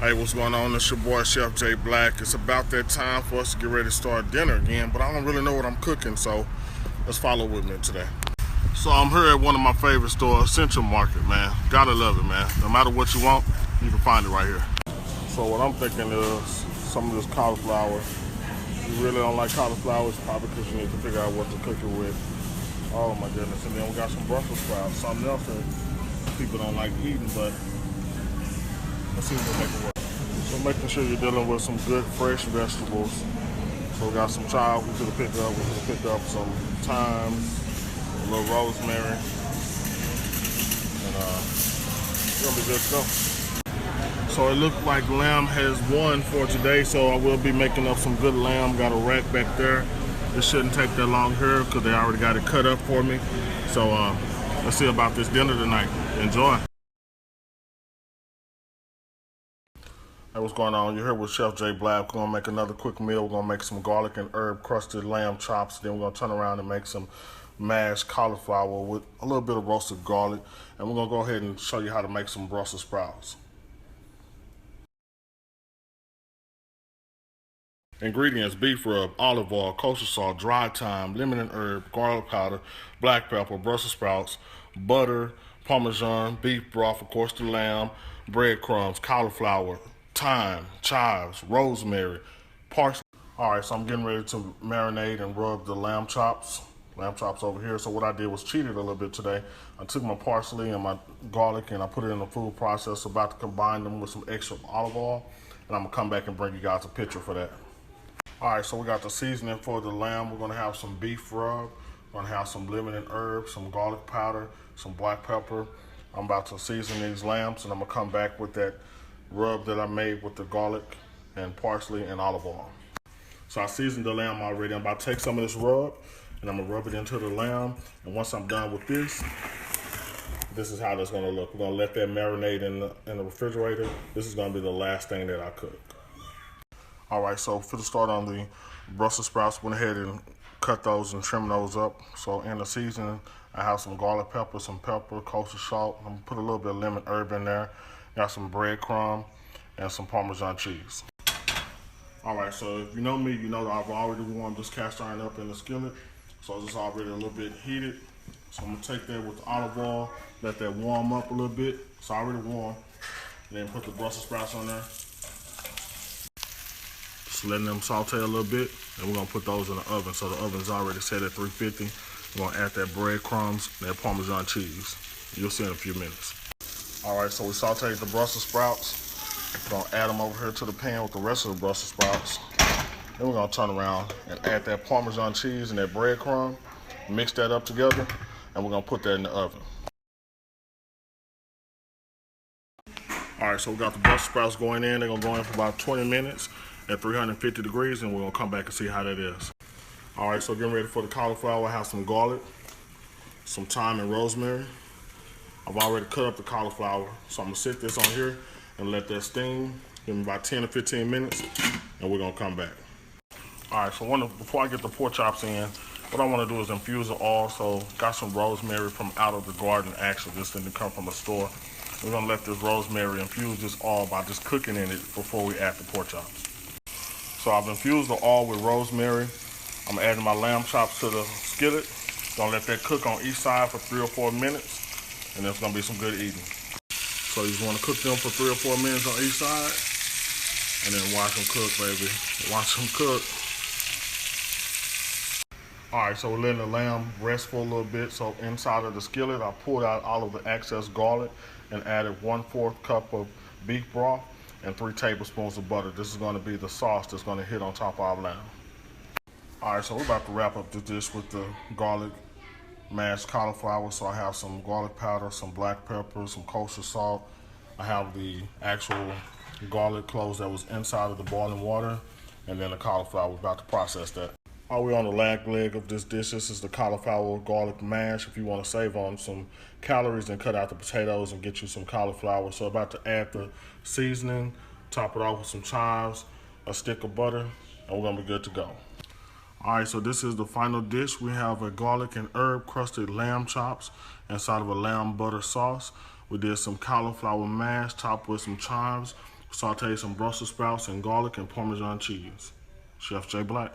Hey, what's going on? It's your boy Chef J.Black. It's about that time for us to get ready to start dinner again, but I don't really know what I'm cooking, so let's follow with me today. So I'm here at one of my favorite stores, Central Market, man. Gotta love it, man. No matter what you want, you can find it right here. So what I'm thinking is some of this cauliflower. If you really don't like cauliflower, it's probably because you need to figure out what to cook it with. Oh my goodness. And then we got some Brussels sprouts, something else that people don't like eating, but let's see if we can make it work. So making sure you're dealing with some good fresh vegetables. So we got some chives we could have picked up. We could have picked up some thyme, a little rosemary, and it's gonna be good stuff. So it looked like lamb has won for today, so I will be making up some good lamb. Got a rack back there. It shouldn't take that long here because they already got it cut up for me. So let's see about this dinner tonight. Enjoy. Hey, what's going on? You're here with Chef J.Black. We're gonna make another quick meal. We're gonna make some garlic and herb crusted lamb chops. Then we're gonna turn around and make some mashed cauliflower with a little bit of roasted garlic. And we're gonna go ahead and show you how to make some Brussels sprouts. Ingredients: beef rub, olive oil, kosher salt, dry thyme, lemon and herb, garlic powder, black pepper, Brussels sprouts, butter, Parmesan, beef broth, of course the lamb, breadcrumbs, cauliflower, thyme, chives, rosemary, parsley. Alright, so I'm getting ready to marinate and rub the lamb chops. Lamb chops over here. So what I did was cheat it a little bit today. I took my parsley and my garlic and I put it in the food processor, about to combine them with some extra olive oil. And I'm gonna come back and bring you guys a picture for that. Alright, so we got the seasoning for the lamb. We're gonna have some beef rub. We're gonna have some lemon and herb, some garlic powder, some black pepper. I'm about to season these lambs and I'm gonna come back with that rub that I made with the garlic and parsley and olive oil. So I seasoned the lamb already. I'm about to take some of this rub and I'm gonna rub it into the lamb. And once I'm done with this is how that's gonna look. We're gonna let that marinate in the refrigerator. This is gonna be the last thing that I cook. All right, so for the start on the Brussels sprouts, went ahead and cut those and trim those up. So in the seasoning, I have some garlic pepper, some pepper, kosher salt. I'm gonna put a little bit of lemon herb in there. Got some breadcrumb and some Parmesan cheese. All right, so if you know me, you know that I've already warmed this cast iron up in the skillet. So it's already a little bit heated. So I'm gonna take that with the olive oil, let that warm up a little bit. It's already warm. Then put the Brussels sprouts on there. Just letting them saute a little bit. And we're gonna put those in the oven. So the oven's already set at 350. We're gonna add that breadcrumbs, that Parmesan cheese. You'll see in a few minutes. All right, so we sauteed the Brussels sprouts. We're gonna add them over here to the pan with the rest of the Brussels sprouts. Then we're gonna turn around and add that Parmesan cheese and that breadcrumb. Mix that up together, and we're gonna put that in the oven. All right, so we got the Brussels sprouts going in. They're gonna go in for about 20 minutes at 350 degrees, and we're gonna come back and see how that is. All right, so getting ready for the cauliflower. I have some garlic, some thyme and rosemary. I've already cut up the cauliflower, so I'm gonna sit this on here and let that steam. Give me about 10 or 15 minutes, and we're gonna come back. All right, so before I get the pork chops in, what I wanna do is infuse the oil. So got some rosemary from out of the garden, actually. This didn't come from a store. We're gonna let this rosemary infuse this oil by just cooking in it before we add the pork chops. So I've infused the oil with rosemary. I'm adding my lamb chops to the skillet. Gonna let that cook on each side for 3 or 4 minutes. And it's gonna be some good eating. So you just wanna cook them for 3 or 4 minutes on each side, and then watch them cook, baby. Watch them cook. All right, so we're letting the lamb rest for a little bit. So inside of the skillet, I pulled out all of the excess garlic and added 1/4 cup of beef broth and 3 tablespoons of butter. This is gonna be the sauce that's gonna hit on top of our lamb. All right, so we're about to wrap up the dish with the garlic mashed cauliflower. So I have some garlic powder, some black pepper, some kosher salt. I have the actual garlic cloves that was inside of the boiling water, and then the cauliflower. We're about to process that. All right, we're on the last leg of this dish. This is the cauliflower garlic mash. If you want to save on some calories, then cut out the potatoes and get you some cauliflower. So about to add the seasoning, top it off with some chives, a stick of butter, and we're gonna be good to go. All right, so this is the final dish. We have a garlic and herb crusted lamb chops inside of a lamb butter sauce. We did some cauliflower mash topped with some chives, Saute some Brussels sprouts and garlic and Parmesan cheese. Chef J. Black.